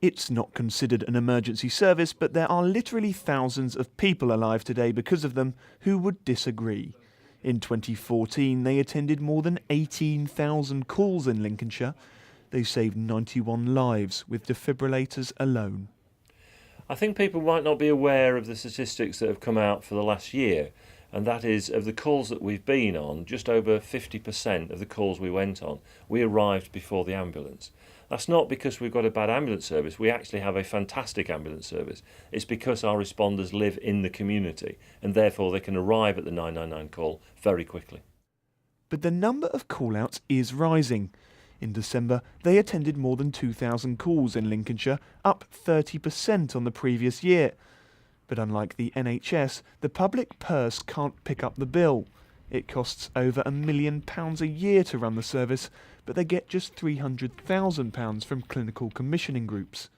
It's not considered an emergency service, but there are literally thousands of people alive today because of them who would disagree. In 2014, they attended more than 18,000 calls in Lincolnshire. They saved 91 lives with defibrillators alone. I think people might not be aware of the statistics that have come out for the last year, and that is, of the calls that we've been on, just over 50% of the calls we went on, we arrived before the ambulance. That's not because we've got a bad ambulance service. We actually have a fantastic ambulance service. It's because our responders live in the community, and therefore they can arrive at the 999 call very quickly. But the number of call-outs is rising. In December, they attended more than 2,000 calls in Lincolnshire, up 30% on the previous year. But unlike the NHS, the public purse can't pick up the bill. It costs over £1 million a year to run the service, but they get just £300,000 from clinical commissioning groups.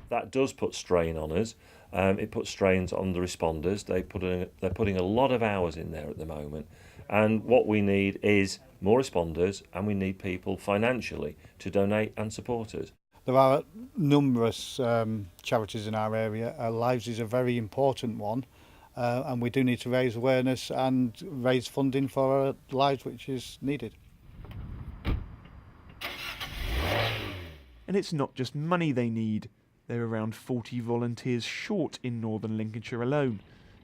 That does put strain on us. It puts strains on the responders. They're putting a lot of hours in there at the moment. And what we need is more responders, and we need people financially to donate and support us. There are numerous charities in our area. Our Lives is a very important one, and we do need to raise awareness and raise funding for our Lives, which is needed. And it's not just money they need. They're around 40 volunteers short in northern Lincolnshire alone,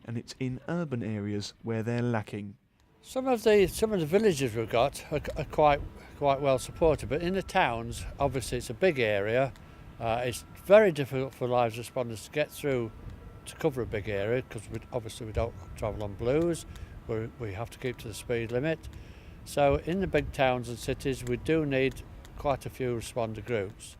and it's in urban areas where they're lacking. Some of the villages we've got are quite well supported, but in the towns, obviously it's a big area. It's very difficult for Lives responders to get through to cover a big area because obviously we don't travel on blues. We have to keep to the speed limit. So in the big towns and cities, we do need quite a few responder groups.